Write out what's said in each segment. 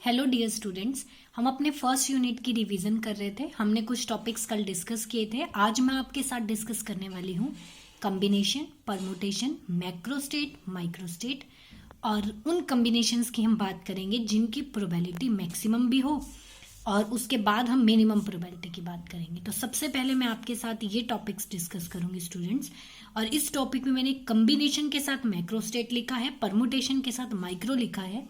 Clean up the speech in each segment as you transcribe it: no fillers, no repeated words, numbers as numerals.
Hello dear students, हम अपने first unit की रिवीजन कर रहे थे। हमने कुछ टॉपिक्स कल डिस्कस किए थे। आज मैं आपके साथ डिस्कस करने वाली हूँ कम्बिनेशन, परमुटेशन, मैक्रोस्टेट, माइक्रोस्टेट और उन कम्बिनेशंस की हम बात करेंगे जिनकी प्रोबेबिलिटी मैक्सिमम भी हो और उसके बाद हम मिनिमम प्रोबेबिलिटी की बात करेंगे। तो सबसे पहले मैं आपके साथ ये टॉपिक्स डिस्कस करूंगी स्टूडेंट्स। और इस टॉपिक में मैंने कम्बिनेशन के साथ मैक्रोस्टेट लिखा है, परमुटेशन के साथ माइक्रो लिखा है,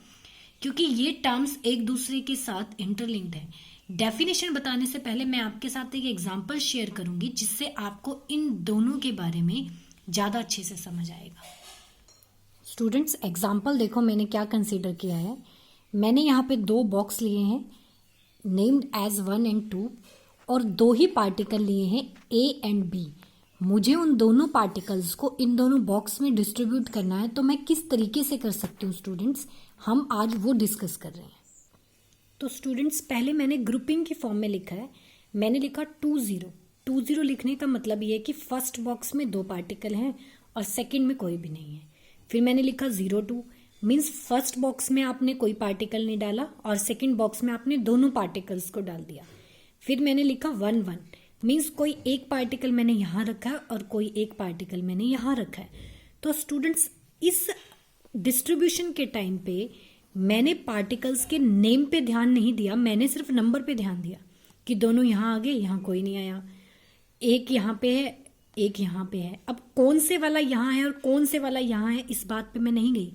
क्योंकि ये टर्म्स एक दूसरे के साथ इंटरलिंक्ड है। डेफिनेशन बताने से पहले मैं आपके साथ एक एग्जांपल शेयर करूंगी जिससे आपको इन दोनों के बारे में ज़्यादा अच्छे से समझ आएगा। स्टूडेंट्स, एग्जांपल देखो मैंने क्या कंसीडर किया है। मैंने यहाँ पे दो बॉक्स लिए हैं नेम्ड एज 1 and 2 और दो ही पार्टिकल लिए हैं A and B। मुझे उन दोनों पार्टिकल्स को इन दोनों बॉक्स में डिस्ट्रीब्यूट करना है, तो मैं किस तरीके से कर सकती हूँ स्टूडेंट्स, हम आज वो डिस्कस कर रहे हैं। तो स्टूडेंट्स, पहले मैंने ग्रुपिंग की फॉर्म में लिखा है। मैंने लिखा 2-0 लिखने का मतलब ये है कि फर्स्ट बॉक्स में दो पार्टिकल हैं और सेकंड में कोई भी नहीं है। फिर मैंने लिखा 0-2 मीन्स फर्स्ट बॉक्स में आपने कोई पार्टिकल नहीं डाला और सेकंड बॉक्स में आपने दोनों पार्टिकल्स को डाल दिया। फिर मैंने लिखा 1-1 मीन्स कोई एक पार्टिकल मैंने यहाँ रखा है और कोई एक पार्टिकल मैंने यहाँ रखा है। तो स्टूडेंट्स, इस डिस्ट्रीब्यूशन के टाइम पे मैंने पार्टिकल्स के नेम पे ध्यान नहीं दिया, मैंने सिर्फ नंबर पे ध्यान दिया कि दोनों यहाँ आ गए, यहाँ कोई नहीं आया, एक यहाँ पे है, एक यहाँ पे है। अब कौन से वाला यहाँ है और कौन से वाला यहाँ है, इस बात पे मैं नहीं गई।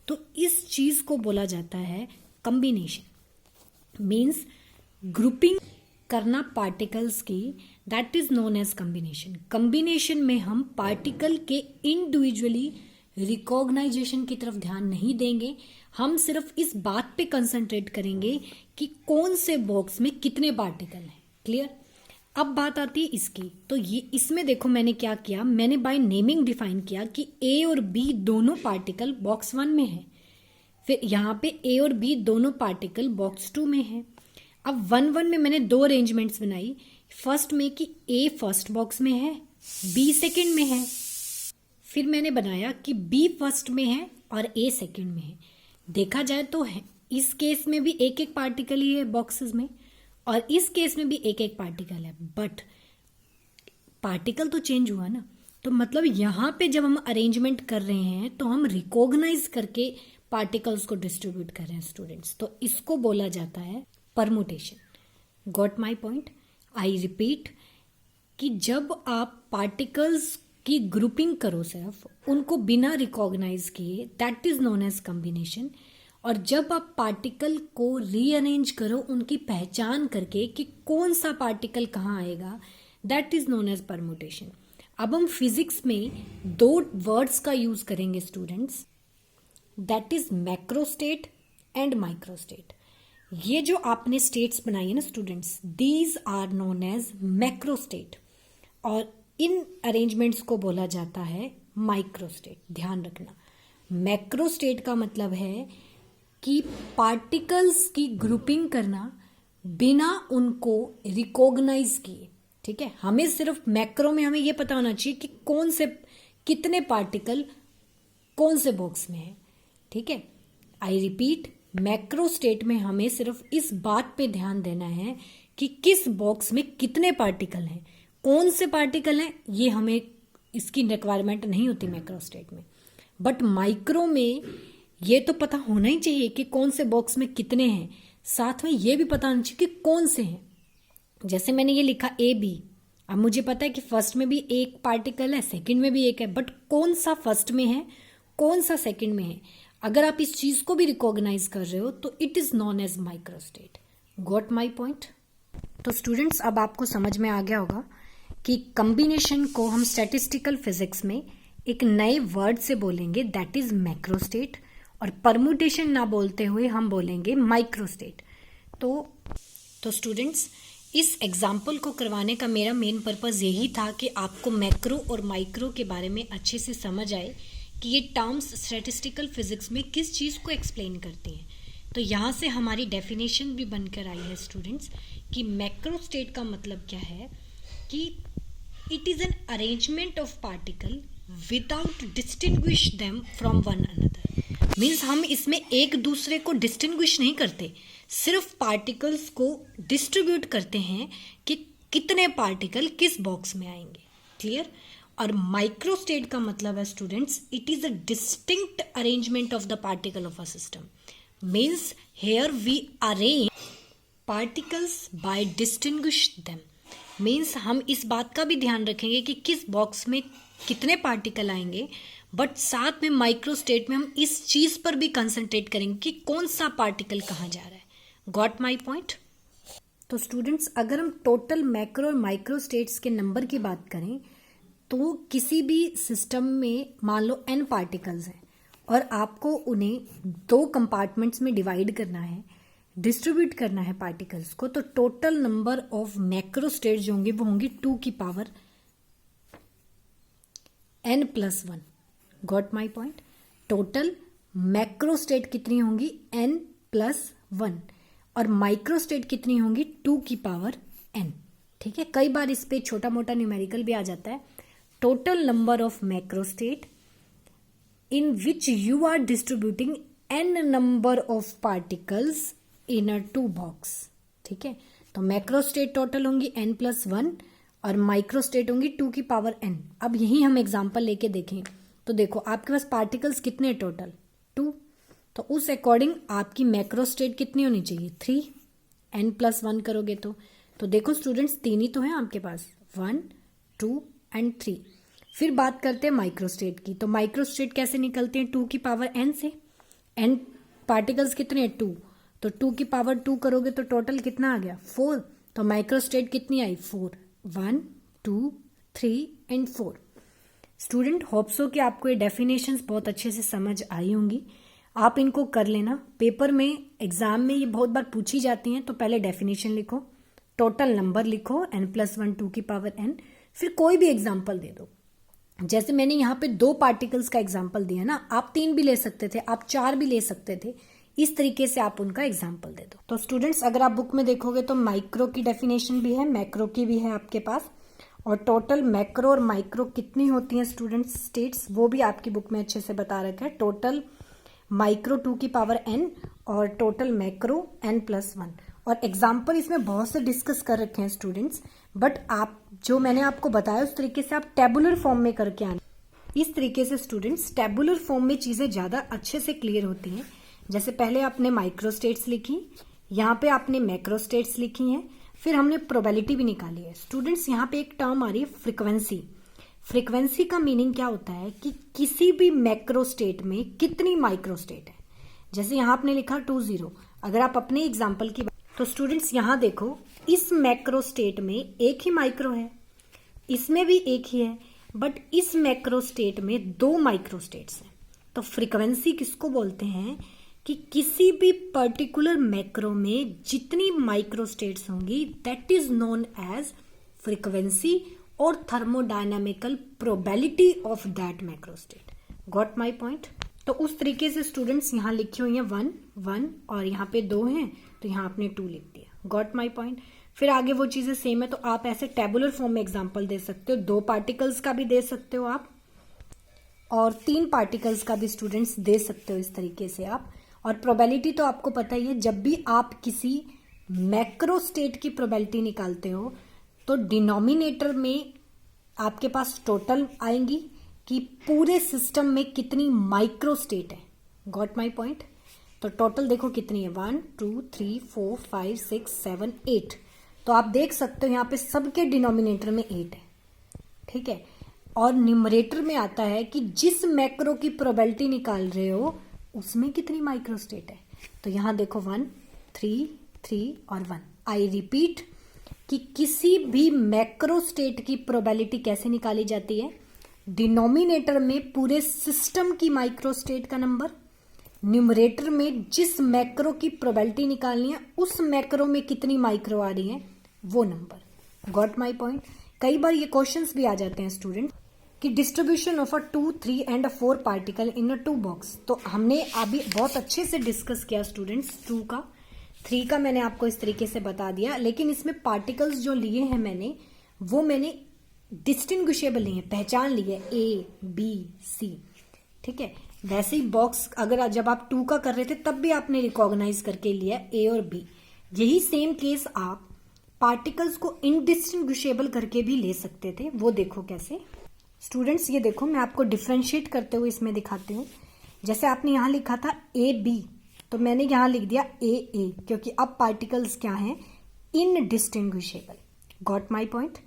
तो इस चीज को बोला जाता है कम्बिनेशन, मीन्स ग्रुपिंग करना पार्टिकल्स की, that is known as combination. Combination में हम पार्टिकल के इंडिविजुअली रिकॉग्नाइजेशन की तरफ ध्यान नहीं देंगे, हम सिर्फ इस बात पे कंसंट्रेट करेंगे कि कौन से बॉक्स में कितने पार्टिकल हैं। क्लियर? अब बात आती है इसकी। तो ये इसमें देखो मैंने क्या किया, मैंने बाय नेमिंग डिफाइन किया कि A और B दोनों पार्टिकल बॉक्स 1 में है। फिर यहाँ पे A और B दोनों पार्टिकल बॉक्स 2 में है। अब 1-1 में मैंने दो अरेंजमेंट्स बनाई। फर्स्ट में कि A फर्स्ट बॉक्स में है, B सेकंड में है। फिर मैंने बनाया कि B फर्स्ट में है और A सेकंड में है। देखा जाए तो है, इस केस में भी एक एक पार्टिकल ही है बॉक्सेस में और इस केस में भी एक एक पार्टिकल है, बट पार्टिकल तो चेंज हुआ ना। तो मतलब यहाँ पे जब हम अरेंजमेंट कर रहे हैं तो हम रिकॉग्नाइज करके पार्टिकल्स को डिस्ट्रीब्यूट कर रहे हैं स्टूडेंट्स। तो इसको बोला जाता है permutation. Got my point? I repeat कि जब आप पार्टिकल्स की ग्रुपिंग करो सिर्फ उनको बिना रिकॉग्नाइज किए, that is known as combination. और जब आप पार्टिकल को रीअरेंज करो उनकी पहचान करके कि कौन सा पार्टिकल कहाँ आएगा, that is known as permutation. अब हम फिजिक्स में दो वर्ड्स का यूज करेंगे students, that is macrostate and microstate. ये जो आपने स्टेट्स बनाई है ना students, these are known as macrostate और इन अरेंजमेंट्स को बोला जाता है माइक्रोस्टेट। ध्यान रखना, मैक्रोस्टेट का मतलब है कि पार्टिकल्स की ग्रुपिंग करना बिना उनको रिकॉग्नाइज किए। ठीक है, हमें सिर्फ मैक्रो में हमें यह पता होना चाहिए कि कौन से कितने पार्टिकल कौन से बॉक्स में है। ठीक है, आई रिपीट, मैक्रो स्टेट में हमें सिर्फ इस बात पे ध्यान देना है कि किस बॉक्स में कितने पार्टिकल हैं, कौन से पार्टिकल हैं, ये हमें इसकी रिक्वायरमेंट नहीं होती मैक्रो स्टेट में। बट माइक्रो में ये तो पता होना ही चाहिए कि कौन से बॉक्स में कितने हैं, साथ में ये भी पता होना चाहिए कि कौन से हैं। जैसे मैंने ये लिखा AB, अब मुझे पता है कि फर्स्ट में भी एक पार्टिकल है, सेकंड में भी एक है, बट कौन सा फर्स्ट में है, कौन सा सेकंड में है, अगर आप इस चीज को भी रिकॉग्नाइज कर रहे हो तो it is known as microstate. Got my point? तो स्टूडेंट्स, अब आपको समझ में आ गया होगा कि कम्बिनेशन को हम स्टैटिस्टिकल फिजिक्स में एक नए वर्ड से बोलेंगे, दैट इज मैक्रोस्टेट, और परमुटेशन ना बोलते हुए हम बोलेंगे माइक्रोस्टेट। तो स्टूडेंट्स, इस एग्जाम्पल को करवाने का मेरा मेन पर्पस यही था कि आपको मैक्रो और माइक्रो के बारे में अच्छे से समझ आए कि ये टर्म्स स्टैटिस्टिकल फिजिक्स में किस चीज़ को एक्सप्लेन करते हैं। तो यहाँ से हमारी डेफिनेशन भी बनकर आई है स्टूडेंट्स कि मैक्रोस्टेट का मतलब क्या है कि it is an arrangement of particle without distinguish them from one another. Means हम इसमें एक दूसरे को डिस्टिंग्विश नहीं करते, सिर्फ पार्टिकल्स को डिस्ट्रीब्यूट करते हैं कि कितने पार्टिकल किस बॉक्स में आएंगे। क्लियर? और माइक्रोस्टेट का मतलब है students, it is a distinct arrangement of the particle of a system. Means here we arrange particles by distinguish them. Means हम इस बात का भी ध्यान रखेंगे कि किस बॉक्स में कितने पार्टिकल आएंगे, बट साथ में माइक्रोस्टेट में हम इस चीज पर भी कंसंट्रेट करेंगे कि कौन सा पार्टिकल कहाँ जा रहा है। Got my point? तो स्टूडेंट्स, अगर हम टोटल मैक्रो और माइक्रो स्टेट्स के नंबर की बात करें तो किसी भी सिस्टम में मान लो n पार्टिकल्स हैं और आपको उन्हें 2 कंपार्टमेंट्स में डिवाइड करना है, डिस्ट्रीब्यूट करना है पार्टिकल्स को, तो total number of macro states जो होंगे वो होंगी 2 की power n+1। Got my point? Total macro state कितनी होंगी? n+1 और माइक्रो स्टेट कितनी होंगी? 2 की पावर n। ठीक है, कई बार इस पे छोटा मोटा न्यूमेरिकल भी आ जाता है। Total number of macro state in which you are distributing n number of particles in a 2 box। ठीक है, तो मैक्रो स्टेट टोटल होंगी n+1 और माइक्रो स्टेट होंगी 2 की पावर n। अब यही हम एग्जांपल लेके देखें तो देखो आपके पास पार्टिकल्स कितने टोटल? 2। तो उस अकॉर्डिंग आपकी मैक्रो स्टेट कितनी होनी चाहिए? 3। n+1 करोगे तो देखो स्टूडेंट्स 3 ही तो है आपके पास, 1 2 एंड 3। फिर बात करते हैं माइक्रोस्टेट की। तो माइक्रोस्टेट कैसे निकलते हैं? 2 की पावर n से। n पार्टिकल्स कितने हैं? 2। तो 2 की पावर 2 करोगे तो टोटल कितना आ गया? 4। तो माइक्रोस्टेट कितनी आई? 4। 1 2 3 एंड 4। स्टूडेंट, होप सो कि आपको ये डेफिनेशंस बहुत अच्छे से समझ आई होंगी। आप इनको कर लेना, पेपर में एग्जाम में ये बहुत बार पूछी जाती हैं। तो पहले डेफिनेशन लिखो, टोटल नंबर लिखो n+1 2 की पावर n, फिर कोई भी एग्जाम्पल दे दो। जैसे मैंने यहाँ पे 2 पार्टिकल्स का एग्जाम्पल दिया ना, आप 3 भी ले सकते थे, आप 4 भी ले सकते थे। इस तरीके से आप उनका एग्जाम्पल दे दो। तो स्टूडेंट्स, अगर आप बुक में देखोगे तो माइक्रो की डेफिनेशन भी है, मैक्रो की भी है आपके पास, और टोटल मैक्रो और माइक्रो कितनी होती हैं स्टूडेंट्स स्टेट्स, वो भी आपकी बुक में अच्छे से बता रखा है। टोटल माइक्रो 2 की पावर n और टोटल मैक्रो n+1। और एग्जाम्पल इसमें बहुत से डिस्कस कर रखे हैं स्टूडेंट्स, बट आप जो मैंने आपको बताया उस तरीके से आप टेबुलर फॉर्म में करके आना। इस तरीके से स्टूडेंट्स टेबुलर फॉर्म में चीजें ज्यादा अच्छे से क्लियर होती हैं। जैसे पहले आपने माइक्रो स्टेट्स लिखी, यहाँ पे आपने मैक्रो स्टेट्स लिखी हैं, फिर हमने प्रोबेबिलिटी भी निकाली है। स्टूडेंट्स, यहाँ पे एक टर्म आ रही है फ्रीक्वेंसी। फ्रीक्वेंसी का मीनिंग क्या होता है कि किसी भी मैक्रो स्टेट में कितनी माइक्रो स्टेट है। जैसे यहाँ आपने लिखा 20, अगर आप अपने एग्जाम्पल की तो स्टूडेंट्स यहाँ देखो, इस मैक्रो स्टेट में एक ही माइक्रो है, इसमें भी एक ही है, बट इस मैक्रो स्टेट में 2 माइक्रो स्टेट्स हैं। तो फ्रीक्वेंसी किसको बोलते हैं कि किसी भी पर्टिकुलर मैक्रो में जितनी माइक्रो स्टेट्स होंगी that is known as frequency और thermodynamical probability of that macro state. Got my point? तो उस तरीके से स्टूडेंट्स यहाँ लिखी हुई है 1 1 और यहाँ पे 2 हैं तो यहाँ आपने 2 लिख दिया। Got my point? फिर आगे वो चीजें सेम है, तो आप ऐसे टेबुलर फॉर्म में एग्जांपल दे सकते हो। 2 पार्टिकल्स का भी दे सकते हो आप, और 3 पार्टिकल्स का भी स्टूडेंट्स दे सकते हो इस तरीके से आप। और प्रोबेबिलिटी तो आपको पता ही है, जब भी आप किसी मैक्रो स्टेट की प्रोबेबिलिटी निकालते हो तो डिनोमिनेटर में आपके पास टोटल आएंगी कि पूरे सिस्टम में कितनी माइक्रो स्टेट है। Got my point? तो टोटल देखो कितनी है, 1 2 3 4 5 6 7 8। तो आप देख सकते हो यहाँ पे सबके डिनोमिनेटर में 8 है। ठीक है, और न्यूमरेटर में आता है कि जिस मैक्रो की प्रोबेबिलिटी निकाल रहे हो उसमें कितनी माइक्रो स्टेट है। तो यहाँ देखो 1 3 3 और 1। आई रिपीट कि किसी भी मैक्रो स्टेट की प्रोबेबिलिटी कैसे निकाली जाती है? डिनोमिनेटर में पूरे सिस्टम की माइक्रो स्टेट का नंबर, न्यूमरेटर में जिस मैक्रो की प्रोबेबिलिटी निकालनी है उस मैक्रो में कितनी माइक्रो आ रही है वो नंबर। Got my point? कई बार ये क्वेश्चंस भी आ जाते हैं स्टूडेंट कि distribution of a 2 3 and 4 particle in a 2 box. तो हमने अभी बहुत अच्छे से डिस्कस किया स्टूडेंट्स 2 का, 3 का मैंने आपको इस तरीके से बता दिया, लेकिन इसमें पार्टिकल्स जो लिए हैं मैंने डिस्टिंग्विशेबल लिए हैं, पहचान ली है A B C। ठीक है, वैसे ही बॉक्स अगर जब आप 2 का कर रहे थे तब भी आपने रिकॉग्नाइज करके लिया ए और बी। यही सेम केस आप पार्टिकल्स को इनडिस्टिंग्विशेबल करके भी ले सकते थे। वो देखो कैसे स्टूडेंट्स, ये देखो मैं आपको डिफ्रेंशिएट करते हुए इसमें दिखाती हूँ। जैसे आपने यहाँ लिखा था ए बी, तो मैंने यहाँ लिख दिया ए ए, क्योंकि अब पार्टिकल्स क्या हैं, इनडिस्टिंग्विशेबल। Got my point.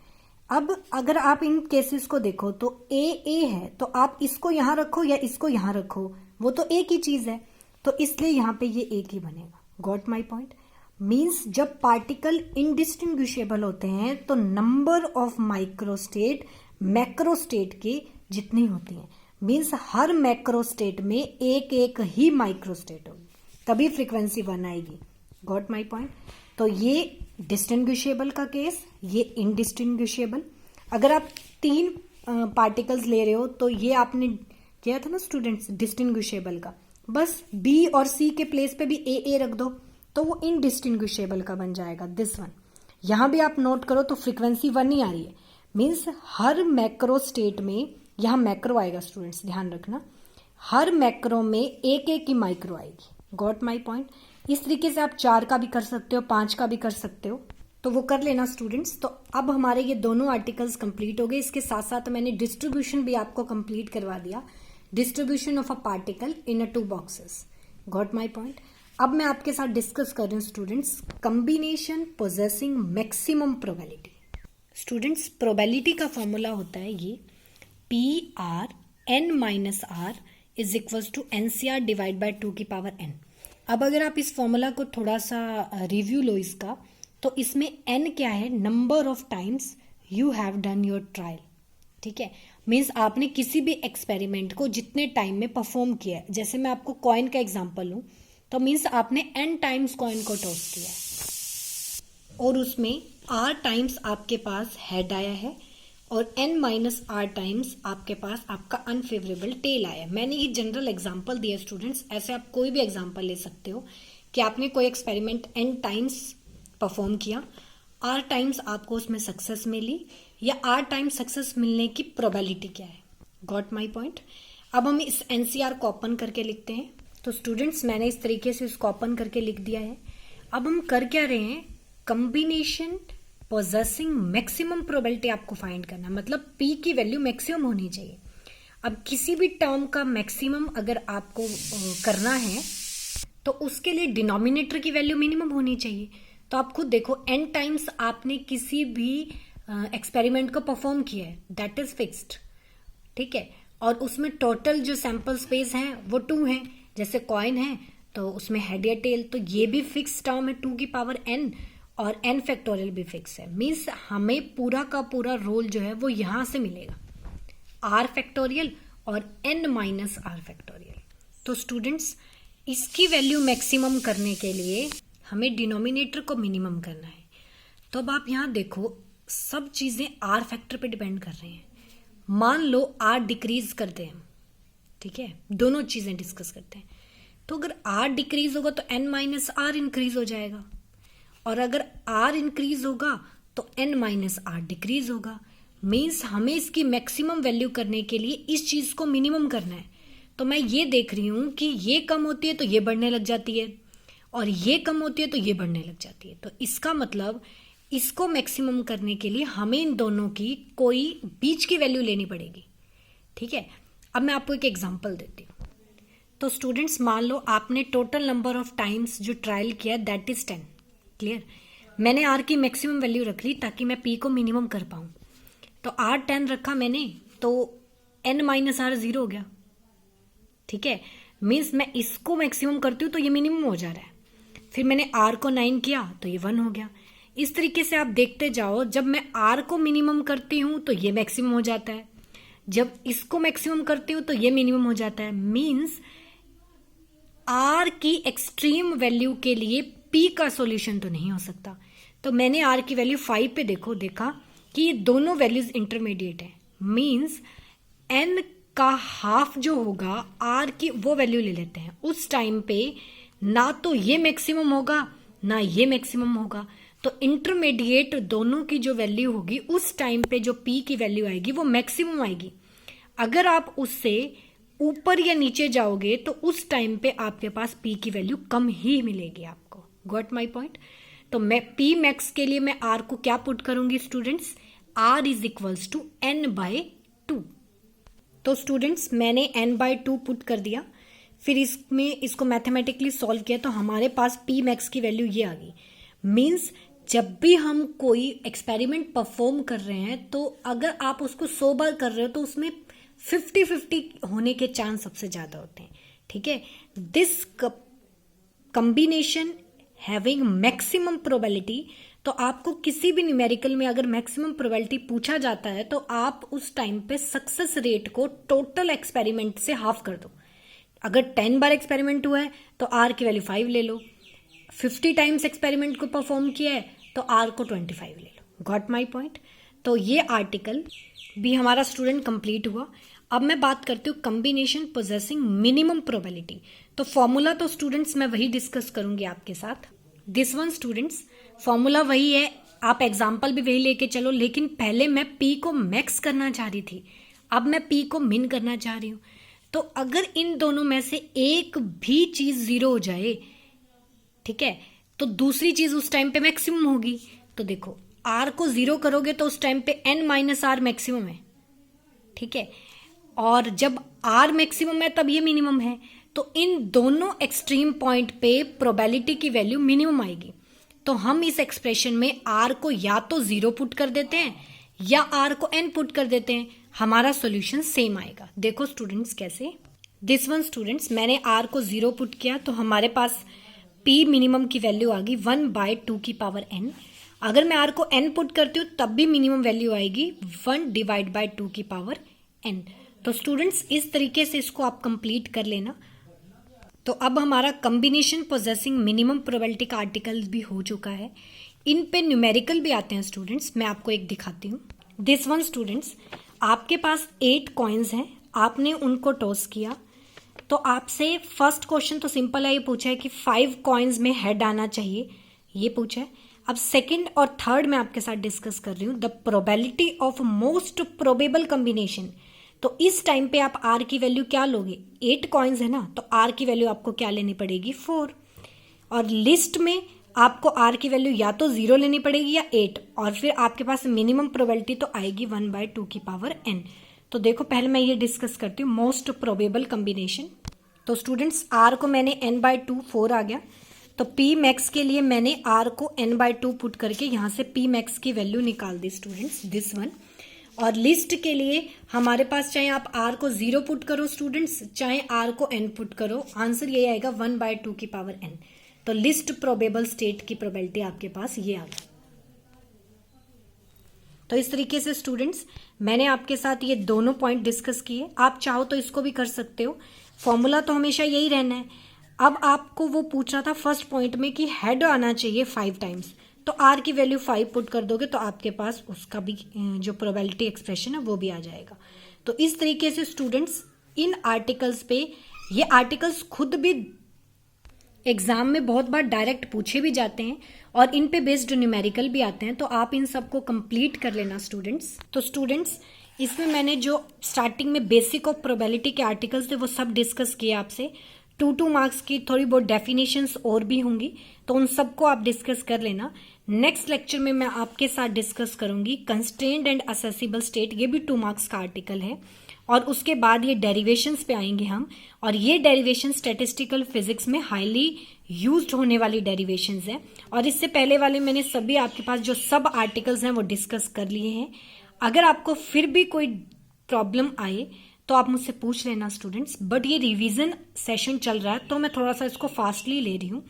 अब अगर आप इन केसेस को देखो तो ए ए है, तो आप इसको यहां रखो या इसको यहां रखो, वो तो एक ही चीज है, तो इसलिए यहां पे ये एक ही बनेगा। Got my point. मीन्स जब पार्टिकल इनडिस्टिंग्विशेबल होते हैं तो नंबर ऑफ माइक्रोस्टेट मैक्रोस्टेट के जितनी होती हैं। मीन्स हर मैक्रोस्टेट में एक एक ही माइक्रोस्टेट होगी, तभी फ्रीक्वेंसी 1 आएगी। Got my point. तो ये डिस्टिंग्विशेबल का केस, ये इनडिस्टिंग्विशेबल। अगर आप 3 पार्टिकल्स ले रहे हो तो ये आपने किया था ना स्टूडेंट्स डिस्टिंग्विशेबल का, बस बी और सी के प्लेस पे भी ए ए रख दो तो वो इनडिस्टिंग्विशेबल का बन जाएगा, दिस वन। यहां भी आप नोट करो तो फ्रीक्वेंसी 1 ही आ रही है। मीन्स हर मैक्रो स्टेट में, यहां मैक्रो आएगा स्टूडेंट्स ध्यान रखना, हर मैक्रो में एक एक ही माइक्रो आएगी। Got my point. इस तरीके से आप 4 का भी कर सकते हो, 5 का भी कर सकते हो, तो वो कर लेना स्टूडेंट्स। तो अब हमारे ये दोनों आर्टिकल्स कंप्लीट हो गए। इसके साथ साथ मैंने डिस्ट्रीब्यूशन भी आपको कंप्लीट करवा दिया, distribution of a particle in 2 boxes. Got my point. अब मैं आपके साथ डिस्कस कर रही हूँ students combination possessing maximum probability. Students probability का फॉर्मूला होता है ये PR(n-r) is equal to NCR divide by 2 की पावर n। अब अगर आप इस फॉर्मूला को थोड़ा सा रिव्यू लो इसका, तो इसमें n क्या है, number of times you have done your trial. ठीक है, मीन्स आपने किसी भी एक्सपेरिमेंट को जितने टाइम में परफॉर्म किया है। जैसे मैं आपको कॉइन का एग्जांपल लूं तो मीन्स आपने n टाइम्स कॉइन को टॉस किया है और उसमें r टाइम्स आपके पास हेड आया है और n-r टाइम्स आपके पास आपका अनफेवरेबल टेल आया है। मैंने ये जनरल एग्जांपल दिया स्टूडेंट्स, ऐसे आप कोई भी एग्जांपल ले सकते हो कि आपने कोई एक्सपेरिमेंट n टाइम्स परफॉर्म किया, r टाइम्स आपको उसमें सक्सेस मिली या r टाइम्स सक्सेस मिलने की प्रोबेबिलिटी क्या है। Got my point. अब हम इस NCR को ओपन करके लिखते हैं। तो स्टूडेंट्स मैंने इस तरीके से इसको ओपन करके लिख दिया है। अब हम कर क्या रहे हैं, कंबिनेशन पोजेसिंग मैक्सिमम प्रोबेबिलिटी आपको फाइंड करना, मतलब P की वैल्यू मैक्सिमम होनी चाहिए। अब किसी भी टर्म का मैक्सिमम अगर आपको करना है तो उसके लिए डिनोमिनेटर की वैल्यू मिनिमम होनी चाहिए। तो आप खुद देखो n टाइम्स आपने किसी भी एक्सपेरिमेंट को परफॉर्म किया है, दैट इज फिक्स्ड। ठीक है, और उसमें टोटल जो सैंपल स्पेस है वो 2 है। जैसे कॉइन है तो उसमें हेड या टेल, तो ये भी फिक्स टर्म है 2 की पावर n और n फैक्टोरियल भी फिक्स है। मीन्स हमें पूरा का पूरा रोल जो है वो यहां से मिलेगा, r फैक्टोरियल और n-r फैक्टोरियल। तो स्टूडेंट्स इसकी वैल्यू मैक्सिमम करने के लिए हमें डिनोमिनेटर को मिनिमम करना है। तो अब आप यहां देखो सब चीजें r फैक्टर पे डिपेंड कर रही हैं। मान लो r डिक्रीज करते हैं, ठीक है, दोनों चीजें डिस्कस करते हैं। तो अगर r डिक्रीज होगा तो n-r इंक्रीज हो जाएगा, और अगर r इंक्रीज होगा तो n-r डिक्रीज होगा। मीन्स हमें इसकी मैक्सिमम वैल्यू करने के लिए इस चीज को मिनिमम करना है। तो मैं ये देख रही हूं कि ये कम होती है तो ये बढ़ने लग जाती है, और ये कम होती है तो ये बढ़ने लग जाती है। तो इसका मतलब इसको मैक्सिमम करने के लिए हमें इन दोनों की कोई बीच की वैल्यू लेनी पड़ेगी। ठीक है, अब मैं आपको एक एग्जांपल देती हूँ। तो स्टूडेंट्स मान लो आपने टोटल नंबर ऑफ टाइम्स जो ट्रायल किया दैट इज 10। क्लियर, मैंने r की मैक्सिमम वैल्यू रख ली ताकि मैं p को मिनिमम कर पाऊं। तो r 10 रखा मैंने, तो n-r 0 हो गया। ठीक है, मीन्स मैं इसको मैक्सिमम करती हूँ तो ये मिनिमम हो जा रहा है। फिर मैंने r को 9 किया तो ये 1 हो गया। इस तरीके से आप देखते जाओ, जब मैं r को मिनिमम करती हूँ तो ये मैक्सिमम हो जाता है, जब इसको मैक्सिमम करती हूँ तो ये मिनिमम हो जाता है। मीन्स r की एक्सट्रीम वैल्यू के लिए p का सॉल्यूशन तो नहीं हो सकता। तो मैंने r की वैल्यू 5 पे देखा कि ये दोनों वैल्यूज इंटरमीडिएट है। मीन्स n का हाफ जो होगा r की वो वैल्यू ले लेते हैं। उस टाइम पे ना तो ये मैक्सिमम होगा ना ये मैक्सिमम होगा, तो इंटरमीडिएट दोनों की जो वैल्यू होगी उस टाइम पे जो p की वैल्यू आएगी वो मैक्सिमम आएगी। अगर आप उससे ऊपर या नीचे जाओगे तो उस टाइम पे आपके पास पी की वैल्यू कम ही मिलेगी आपको। Got my point? तो मैं पी मैक्स के लिए मैं आर को क्या पुट करूंगी students? R is equals to N by 2। तो स्टूडेंट्स मैंने n बाय 2 पुट कर दिया, फिर इसको मैथमेटिकली सॉल्व किया तो हमारे पास पी मैक्स की वैल्यू ये आ गई। मीन्स जब भी हम कोई एक्सपेरिमेंट परफॉर्म कर रहे हैं तो अगर आप उसको 100 बार कर रहे हो तो उसमें 50-50 होने के चांस सबसे ज्यादा होते हैं। ठीक है, this combination having maximum probability. तो आपको किसी भी न्यूमेरिकल में अगर मैक्सिमम प्रोबेबिलिटी पूछा जाता है तो आप उस टाइम पे सक्सेस रेट को टोटल एक्सपेरिमेंट से हाफ कर दो। अगर 10 बार एक्सपेरिमेंट हुआ है तो आर की वैल्यू 5 ले लो, 50 टाइम्स एक्सपेरिमेंट को परफॉर्म किया है तो आर को 25 ले लो। Got my point? तो ये आर्टिकल भी हमारा स्टूडेंट कंप्लीट हुआ। अब मैं बात करती हूँ कॉम्बिनेशन पोजेसिंग मिनिमम प्रोबेबिलिटी। तो फॉर्मूला तो स्टूडेंट्स मैं वही डिस्कस करूंगी आपके साथ। दिस वन स्टूडेंट्स, फॉर्मूला वही है, आप एग्जाम्पल भी वही लेके चलो, लेकिन पहले मैं पी को मैक्स करना चाह रही थी, अब मैं पी को मिन करना चाह रही हूँ। तो अगर इन दोनों में से एक भी चीज 0 हो जाए, ठीक है, तो दूसरी चीज उस टाइम पे मैक्सिमम होगी। तो देखो आर को 0 करोगे तो उस टाइम पे n माइनस आर मैक्सिमम है। ठीक है, और जब आर मैक्सिमम है तब ये मिनिमम है। तो इन दोनों एक्सट्रीम पॉइंट पे प्रोबेबिलिटी की वैल्यू मिनिमम आएगी। तो हम इस एक्सप्रेशन में आर को या तो 0 पुट कर देते हैं या आर को n पुट कर देते हैं, हमारा सॉल्यूशन सेम आएगा। देखो स्टूडेंट्स कैसे। दिस वन स्टूडेंट्स, मैंने आर को 0 पुट किया तो हमारे पास पी मिनिमम की वैल्यू आ गई 1/2 की पावर n। अगर मैं आर को n पुट करती हूँ तब भी मिनिमम वैल्यू आएगी 1/2 की पावर n। तो स्टूडेंट्स इस तरीके से इसको आप कंप्लीट कर लेना। तो अब हमारा कॉम्बिनेशन पोजेसिंग मिनिमम प्रोबेबिलिटी का आर्टिकल भी हो चुका है। इन पे न्यूमेरिकल भी आते हैं स्टूडेंट्स, मैं आपको एक दिखाती हूँ। दिस वन स्टूडेंट्स, आपके पास 8 कॉइन्स हैं, आपने उनको टॉस किया तो आपसे फर्स्ट क्वेश्चन तो सिंपल है, ये पूछा है कि 5 कॉइन्स में हेड आना चाहिए, ये पूछा है। अब सेकंड और थर्ड मैं आपके साथ डिस्कस कर रही हूँ, the probability of most probable combination. तो इस टाइम पे आप आर की वैल्यू क्या लोगे? 8 कॉइन्स है ना, तो आर की वैल्यू आपको क्या लेनी पड़ेगी? 4। और लिस्ट में आपको आर की वैल्यू या तो 0 लेनी पड़ेगी या 8, और फिर आपके पास मिनिमम प्रोबेबिलिटी तो आएगी 1/2 की पावर n। तो देखो पहले मैं ये डिस्कस करती हूँ मोस्ट प्रोबेबल कॉम्बिनेशन। तो स्टूडेंट्स आर को मैंने n/2 4 आ गया, तो पी मैक्स के लिए मैंने आर को n/2 पुट करके यहाँ से पी मैक्स की वैल्यू निकाल दी स्टूडेंट्स, दिस वन। और लिस्ट के लिए हमारे पास चाहे आप आर को 0 पुट करो स्टूडेंट्स, चाहे आर को n पुट करो, आंसर ये आएगा 1/2 की पावर n। तो लिस्ट प्रोबेबल स्टेट की प्रोबेबिलिटी आपके पास ये आ गई। तो इस तरीके से स्टूडेंट्स मैंने आपके साथ ये दोनों पॉइंट डिस्कस किए। आप चाहो तो इसको भी कर सकते हो, फॉर्मूला तो हमेशा यही रहना है। अब आपको वो पूछना था फर्स्ट पॉइंट में कि हेड आना चाहिए 5 टाइम्स, तो आर की वैल्यू 5 पुट कर दोगे तो आपके पास उसका भी जो प्रोबेबिलिटी एक्सप्रेशन है वो भी आ जाएगा। तो इस तरीके से स्टूडेंट्स इन आर्टिकल्स पे, ये आर्टिकल्स खुद भी एग्जाम में बहुत बार डायरेक्ट पूछे भी जाते हैं और इन पे बेस्ड न्यूमेरिकल भी आते हैं, तो आप इन सबको कंप्लीट कर लेना स्टूडेंट्स। तो स्टूडेंट्स इसमें मैंने जो स्टार्टिंग में बेसिक ऑफ प्रोबेबिलिटी के आर्टिकल्स थे वो सब डिस्कस किए आपसे। 2 मार्क्स की थोड़ी बहुत डेफिनेशंस और भी होंगी, तो उन सबको आप डिस्कस कर लेना। नेक्स्ट लेक्चर में मैं आपके साथ डिस्कस करूंगी कंस्ट्रेंड एंड असेसिबल स्टेट, ये भी 2 मार्क्स का आर्टिकल है। और उसके बाद ये डेरिवेशंस पे आएंगे हम, और ये डेरिवेशन स्टैटिस्टिकल फिजिक्स में हाईली यूज्ड होने वाली डेरिवेशंस है। और इससे पहले वाले मैंने सभी आपके पास जो सब आर्टिकल्स हैं वो डिस्कस कर लिए हैं। अगर आपको फिर भी कोई प्रॉब्लम आए तो आप मुझसे पूछ लेना स्टूडेंट्स। बट ये रिवीजन सेशन चल रहा है तो मैं थोड़ा सा इसको फास्टली ले रही हूँ,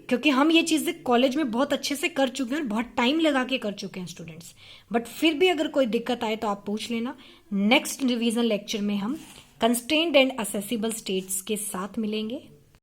क्योंकि हम ये चीज़ें कॉलेज में बहुत अच्छे से कर चुके हैं और बहुत टाइम लगा के कर चुके हैं स्टूडेंट्स। बट फिर भी अगर कोई दिक्कत आए तो आप पूछ लेना। नेक्स्ट रिवीजन लेक्चर में हम कंस्ट्रेंड एंड असेसिबल स्टेट्स के साथ मिलेंगे।